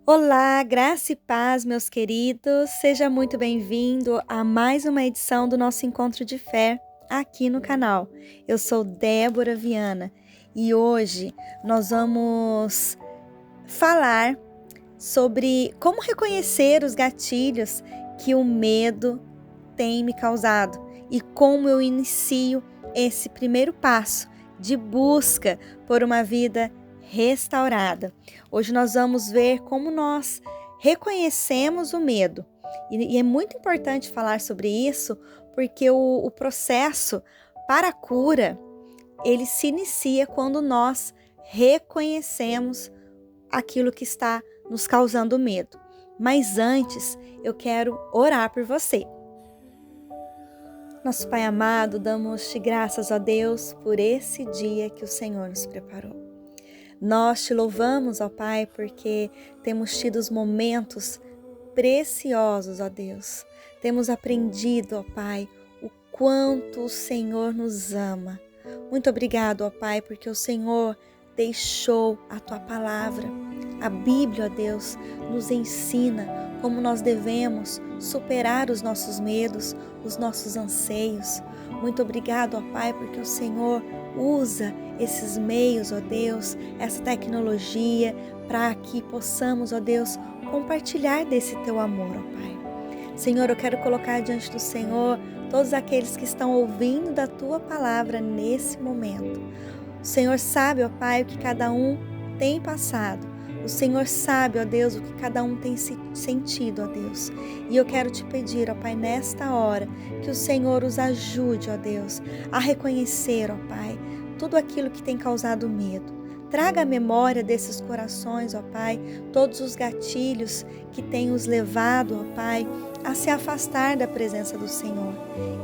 Olá, graça e paz, meus queridos. Seja muito bem-vindo a mais uma edição do nosso encontro de fé aqui no canal. Eu sou Débora Viana e hoje nós vamos falar sobre como reconhecer os gatilhos que o medo tem me causado e como eu inicio esse primeiro passo de busca por uma vida restaurada. Hoje nós vamos ver como nós reconhecemos o medo. E é muito importante falar sobre isso, porque o processo para a cura, ele se inicia quando nós reconhecemos aquilo que está nos causando medo. Mas antes, eu quero orar por você. Nosso Pai amado, damos-te graças a Deus por esse dia que o Senhor nos preparou. Nós te louvamos, ó Pai, porque temos tido os momentos preciosos, ó Deus. Temos aprendido, ó Pai, o quanto o Senhor nos ama. Muito obrigado, ó Pai, porque o Senhor deixou a Tua palavra. A Bíblia, ó Deus, nos ensina como nós devemos superar os nossos medos, os nossos anseios. Muito obrigado, ó Pai, porque o Senhor usa esses meios, ó Deus, essa tecnologia, para que possamos, ó Deus, compartilhar desse Teu amor, ó Pai. Senhor, eu quero colocar diante do Senhor todos aqueles que estão ouvindo da Tua palavra nesse momento. O Senhor sabe, ó Pai, o que cada um tem passado. O Senhor sabe, ó Deus, o que cada um tem sentido, ó Deus. E eu quero te pedir, ó Pai, nesta hora, que o Senhor os ajude, ó Deus, a reconhecer, ó Pai, tudo aquilo que tem causado medo. Traga a memória desses corações, ó Pai, todos os gatilhos que têm os levado, ó Pai, a se afastar da presença do Senhor.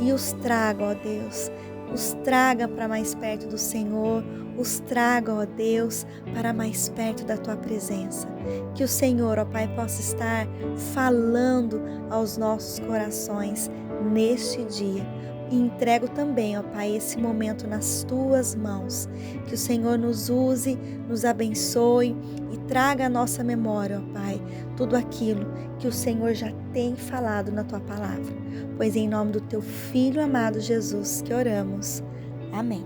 E os traga, ó Deus, os traga para mais perto do Senhor, os traga, ó Deus, para mais perto da Tua presença. Que o Senhor, ó Pai, possa estar falando aos nossos corações neste dia. E entrego também, ó Pai, esse momento nas Tuas mãos. Que o Senhor nos use, nos abençoe e traga à nossa memória, ó Pai, tudo aquilo que o Senhor já tem falado na Tua palavra. Pois em nome do Teu Filho amado Jesus que oramos. Amém.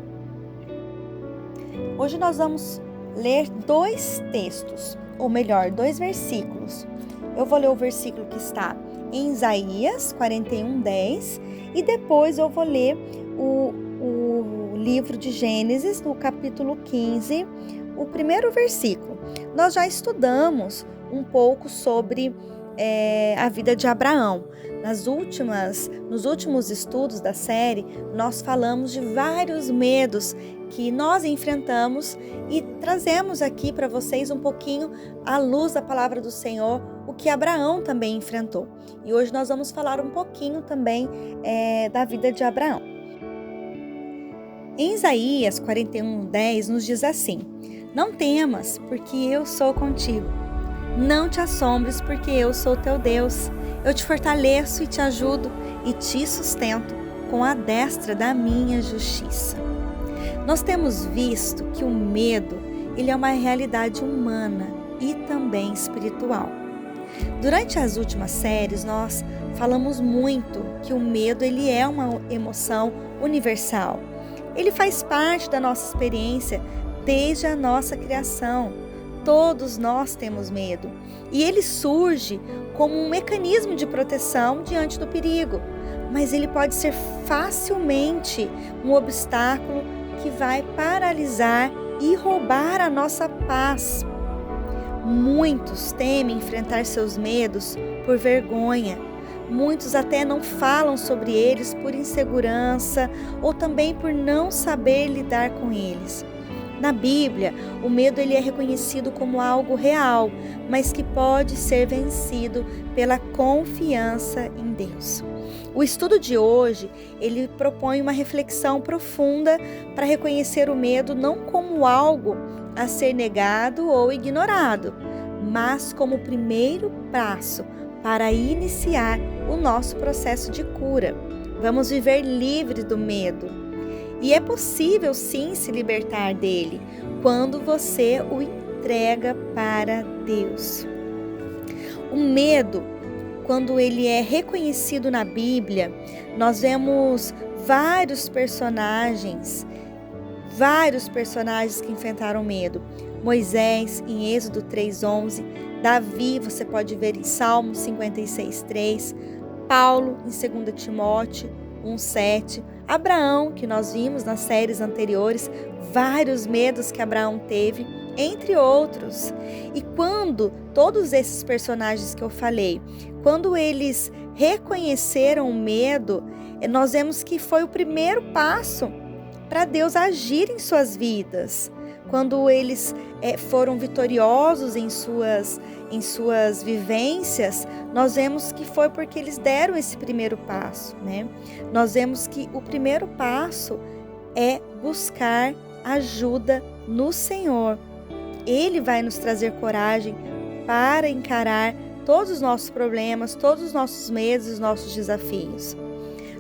Hoje nós vamos ler dois textos, ou melhor, dois versículos. Eu vou ler o versículo que está em Isaías 41:10 e depois eu vou ler o livro de Gênesis, no capítulo 15, o primeiro versículo. Nós já estudamos um pouco sobre a vida de Abraão. Nos últimos estudos da série, nós falamos de vários medos que nós enfrentamos e trazemos aqui para vocês um pouquinho à luz da palavra do Senhor, o que Abraão também enfrentou. E hoje nós vamos falar um pouquinho também da vida de Abraão. Em Isaías 41:10 nos diz assim: Não temas, porque eu sou contigo. Não te assombres, porque eu sou teu Deus. Eu te fortaleço e te ajudo e te sustento com a destra da minha justiça. Nós temos visto que o medo, ele é uma realidade humana e também espiritual. Durante as últimas séries, nós falamos muito que o medo, ele é uma emoção universal. Ele faz parte da nossa experiência desde a nossa criação. Todos nós temos medo e ele surge como um mecanismo de proteção diante do perigo, mas ele pode ser facilmente um obstáculo que vai paralisar e roubar a nossa paz. Muitos temem enfrentar seus medos por vergonha, muitos até não falam sobre eles por insegurança ou também por não saber lidar com eles. Na Bíblia, o medo ele é reconhecido como algo real, mas que pode ser vencido pela confiança em Deus. O estudo de hoje, ele propõe uma reflexão profunda para reconhecer o medo não como algo a ser negado ou ignorado, mas como o primeiro passo para iniciar o nosso processo de cura. Vamos viver livre do medo. E é possível sim se libertar dele quando você o entrega para Deus. O medo, quando ele é reconhecido na Bíblia, nós vemos vários personagens que enfrentaram medo. Moisés, em Êxodo 3:11, Davi, você pode ver em Salmo 56:3, Paulo, em 2 Timóteo 1:7, Abraão, que nós vimos nas séries anteriores, vários medos que Abraão teve, entre outros. E quando todos esses personagens que eu falei, quando eles reconheceram o medo, nós vemos que foi o primeiro passo para Deus agir em suas vidas. Quando eles foram vitoriosos em suas vivências, nós vemos que foi porque eles deram esse primeiro passo, né? Nós vemos que o primeiro passo é buscar ajuda no Senhor. Ele vai nos trazer coragem para encarar todos os nossos problemas, todos os nossos medos e os nossos desafios.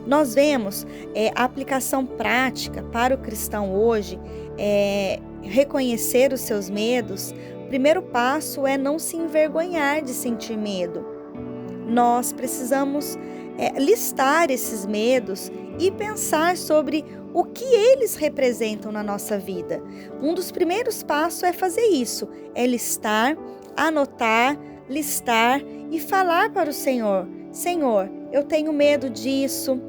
Nós vemos a aplicação prática para o cristão hoje, reconhecer os seus medos. O primeiro passo é não se envergonhar de sentir medo. Nós precisamos listar esses medos e pensar sobre o que eles representam na nossa vida. Um dos primeiros passos é fazer isso, é listar, anotar, listar e falar para o Senhor: Senhor, eu tenho medo disso,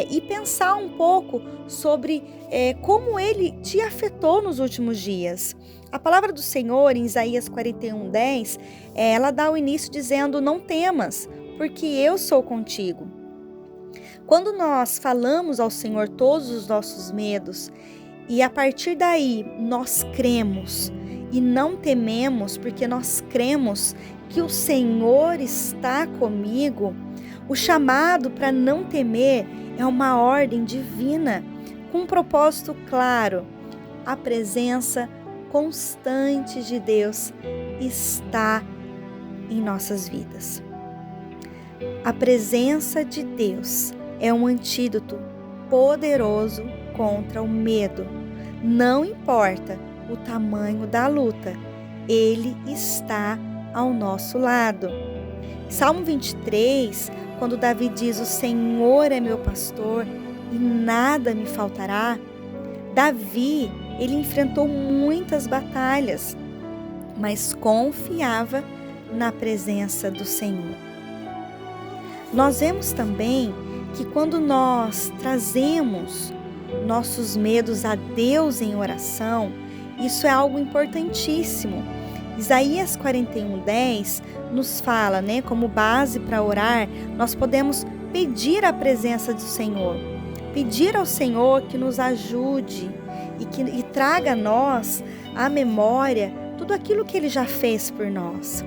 e pensar um pouco sobre como ele te afetou nos últimos dias. A palavra do Senhor, em Isaías 41:10, ela dá o início dizendo: não temas, porque eu sou contigo. Quando nós falamos ao Senhor todos os nossos medos, e a partir daí nós cremos e não tememos, porque nós cremos que o Senhor está comigo, o chamado para não temer é uma ordem divina, com um propósito claro. A presença constante de Deus está em nossas vidas. A presença de Deus é um antídoto poderoso contra o medo. Não importa o tamanho da luta, Ele está ao nosso lado. Salmo 23, quando Davi diz: o Senhor é meu pastor e nada me faltará. Davi, ele enfrentou muitas batalhas, mas confiava na presença do Senhor. Nós vemos também que quando nós trazemos nossos medos a Deus em oração, isso é algo importantíssimo. Isaías 41:10 nos fala, como base para orar, nós podemos pedir a presença do Senhor, pedir ao Senhor que nos ajude e traga a nós a memória tudo aquilo que Ele já fez por nós.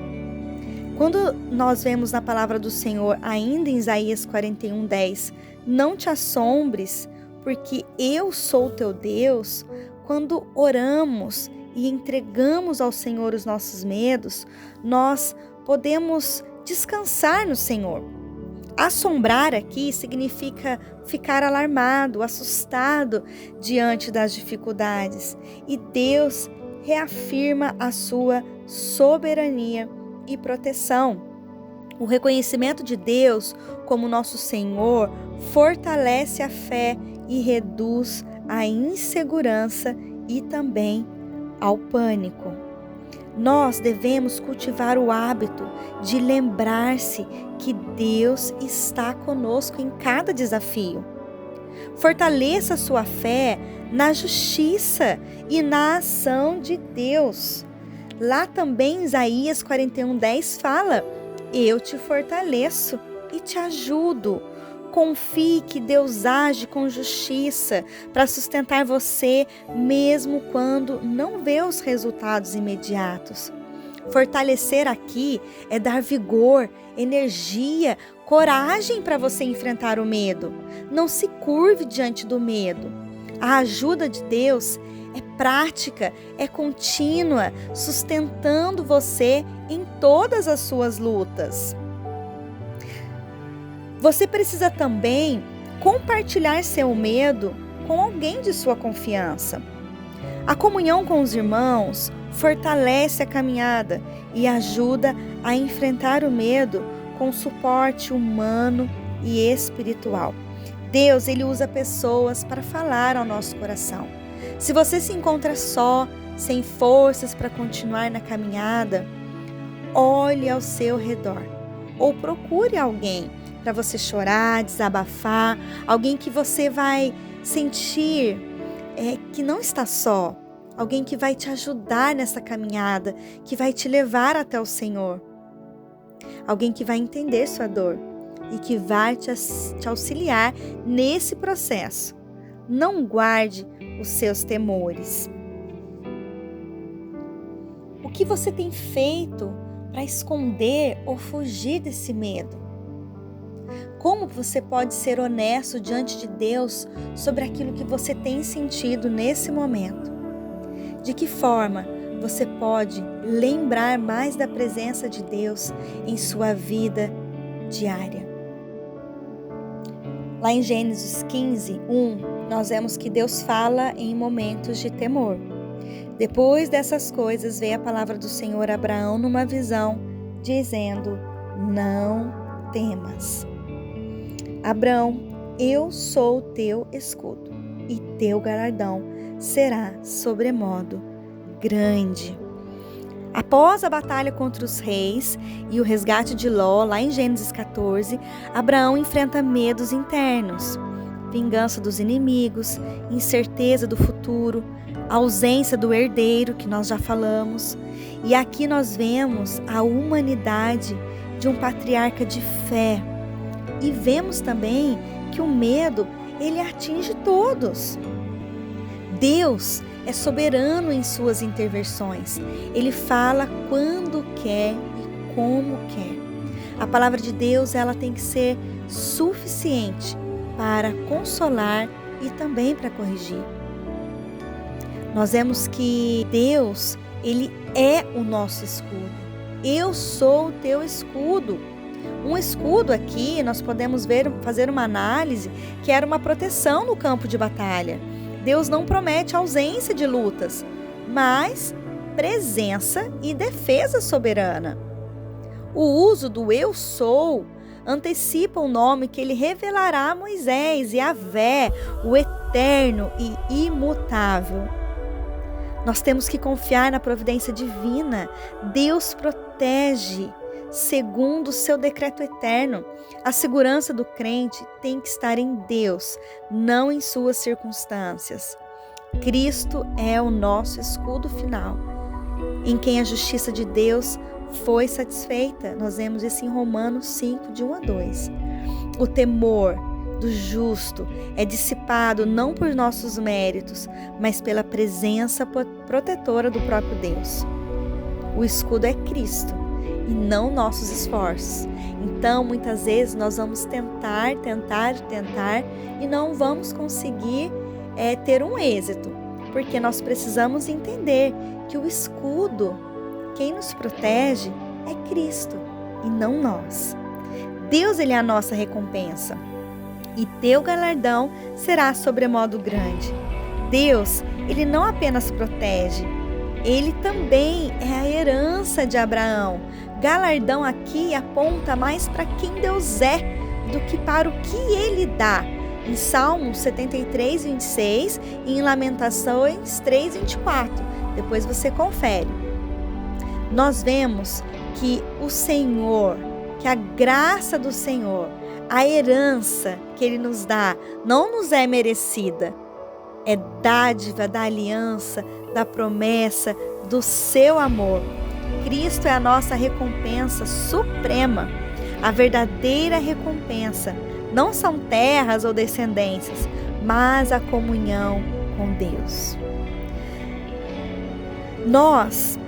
Quando nós vemos na palavra do Senhor, ainda em Isaías 41:10, não te assombres, porque eu sou teu Deus. Quando oramos e entregamos ao Senhor os nossos medos, nós podemos descansar no Senhor. Assombrar aqui significa ficar alarmado, assustado diante das dificuldades. E Deus reafirma a sua soberania e proteção. O reconhecimento de Deus como nosso Senhor fortalece a fé e reduz a insegurança e também ao pânico. Nós devemos cultivar o hábito de lembrar-se que Deus está conosco em cada desafio. Fortaleça sua fé na justiça e na ação de Deus. Lá também Isaías 41:10 fala: eu te fortaleço e te ajudo. Confie que Deus age com justiça para sustentar você, mesmo quando não vê os resultados imediatos. Fortalecer aqui é dar vigor, energia, coragem para você enfrentar o medo. Não se curve diante do medo. A ajuda de Deus é prática, é contínua, sustentando você em todas as suas lutas. Você precisa também compartilhar seu medo com alguém de sua confiança. A comunhão com os irmãos fortalece a caminhada e ajuda a enfrentar o medo com suporte humano e espiritual. Deus, Ele usa pessoas para falar ao nosso coração. Se você se encontra só, sem forças para continuar na caminhada, olhe ao seu redor ou procure alguém para você chorar, desabafar, alguém que você vai sentir que não está só, alguém que vai te ajudar nessa caminhada, que vai te levar até o Senhor, alguém que vai entender sua dor e que vai te auxiliar nesse processo. Não guarde os seus temores. O que você tem feito para esconder ou fugir desse medo? Como você pode ser honesto diante de Deus sobre aquilo que você tem sentido nesse momento? De que forma você pode lembrar mais da presença de Deus em sua vida diária? Lá em Gênesis 15:1, nós vemos que Deus fala em momentos de temor. Depois dessas coisas, veio a palavra do Senhor a Abraão numa visão, dizendo: não temas. Abraão, eu sou o teu escudo, e teu galardão será sobremodo grande. Após a batalha contra os reis e o resgate de Ló, lá em Gênesis 14, Abraão enfrenta medos internos, vingança dos inimigos, incerteza do futuro, ausência do herdeiro, que nós já falamos. E aqui nós vemos a humanidade de um patriarca de fé. E vemos também que o medo, ele atinge todos. Deus é soberano em suas intervenções. Ele fala quando quer e como quer. A palavra de Deus, ela tem que ser suficiente para consolar e também para corrigir. Nós vemos que Deus, Ele é o nosso escudo. Eu sou o teu escudo. Um escudo aqui, nós podemos fazer uma análise que era uma proteção no campo de batalha. Deus não promete ausência de lutas, mas presença e defesa soberana. O uso do eu sou antecipa o nome que ele revelará a Moisés, Yahvé, o eterno e imutável. Nós temos que confiar na providência divina. Deus protege segundo o seu decreto eterno. A segurança do crente tem que estar em Deus, não em suas circunstâncias. Cristo é o nosso escudo final, em quem a justiça de Deus foi satisfeita. Nós vemos isso em Romanos 5, de 1 a 2. O temor do justo é dissipado não por nossos méritos, mas pela presença protetora do próprio Deus. O escudo é Cristo e não nossos esforços. Então, muitas vezes nós vamos tentar e não vamos conseguir ter um êxito, porque nós precisamos entender que o escudo, quem nos protege, é Cristo e não nós. Deus, Ele é a nossa recompensa, e teu galardão será sobremodo grande. Deus, Ele não apenas protege, Ele também é a herança de Abraão. Galardão aqui aponta mais para quem Deus é do que para o que Ele dá. Em Salmos 73, 26 e em Lamentações 3, 24. Depois você confere. Nós vemos que o Senhor, que a graça do Senhor, a herança que Ele nos dá, não nos é merecida. É dádiva da aliança, da promessa, do seu amor. Cristo é a nossa recompensa suprema. A verdadeira recompensa não são terras ou descendências, mas a comunhão com Deus. Nós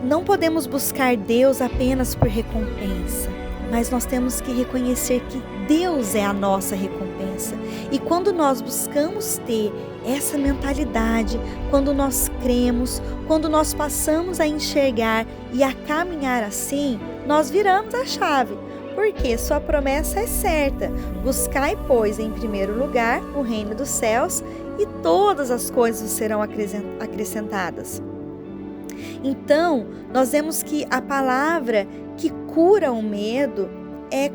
não podemos buscar Deus apenas por recompensa, mas nós temos que reconhecer que Deus é a nossa recompensa. E quando nós buscamos ter essa mentalidade, quando nós cremos, quando nós passamos a enxergar e a caminhar assim, nós viramos a chave, porque sua promessa é certa. Buscai, pois, em primeiro lugar o reino dos céus, e todas as coisas serão acrescentadas. Então, nós vemos que a palavra que cura o medo é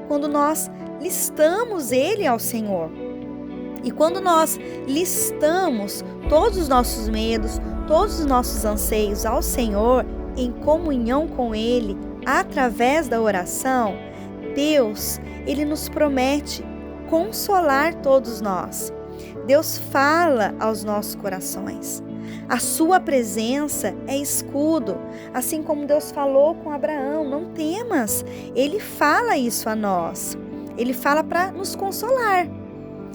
quando nós listamos ele ao Senhor. E quando nós listamos todos os nossos medos, todos os nossos anseios ao Senhor, em comunhão com Ele, através da oração, Deus, Ele nos promete consolar todos nós. Deus fala aos nossos corações. A sua presença é escudo, assim como Deus falou com Abraão, não temas. Ele fala isso a nós. Ele fala para nos consolar.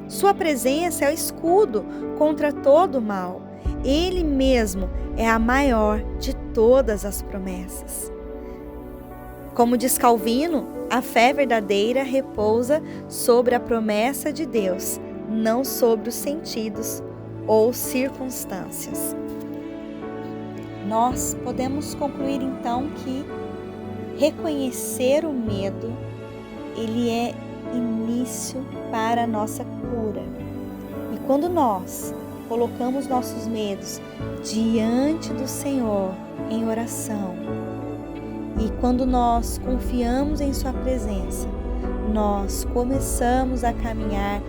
Sua presença é o escudo contra todo o mal. Ele mesmo é a maior de todas as promessas. Como diz Calvino, a fé verdadeira repousa sobre a promessa de Deus, não sobre os sentidos ou circunstâncias. Nós podemos concluir então que reconhecer o medo, ele é início para a nossa cura. E quando nós colocamos nossos medos diante do Senhor em oração, e quando nós confiamos em Sua presença, nós começamos a caminhar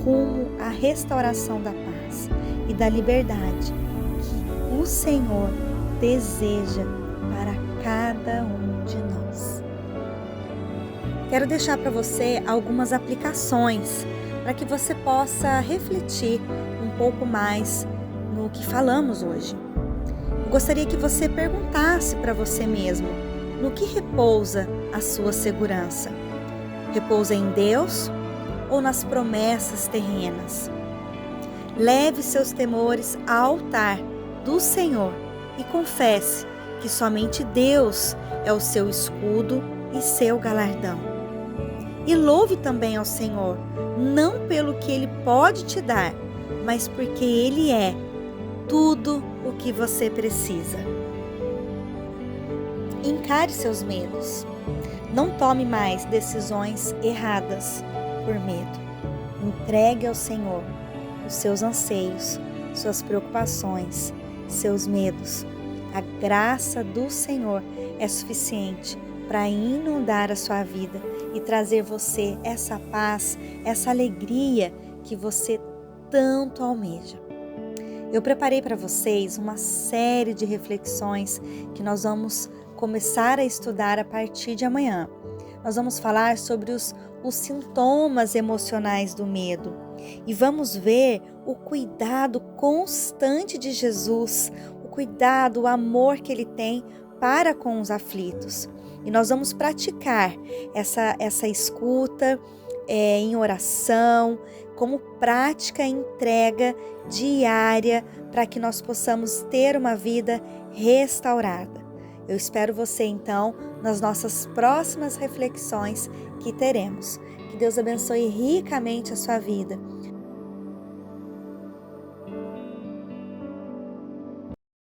rumo à restauração da paz e da liberdade que o Senhor deseja para cada um de nós. Quero deixar para você algumas aplicações para que você possa refletir um pouco mais no que falamos hoje. Eu gostaria que você perguntasse para você mesmo: no que repousa a sua segurança? Repousa em Deus ou nas promessas terrenas? Leve seus temores ao altar do Senhor e confesse que somente Deus é o seu escudo e seu galardão. E louve também ao Senhor, não pelo que Ele pode te dar, mas porque Ele é tudo o que você precisa. Encare seus medos. Não tome mais decisões erradas por medo. Entregue ao Senhor os seus anseios, suas preocupações, seus medos. A graça do Senhor é suficiente para inundar a sua vida e trazer você essa paz, essa alegria que você tanto almeja. Eu preparei para vocês uma série de reflexões que nós vamos começar a estudar a partir de amanhã. Nós vamos falar sobre os sintomas emocionais do medo e vamos ver o cuidado constante de Jesus, o cuidado, o amor que Ele tem para com os aflitos. E nós vamos praticar essa escuta em oração, como prática e entrega diária para que nós possamos ter uma vida restaurada. Eu espero você então nas nossas próximas reflexões que teremos. Que Deus abençoe ricamente a sua vida.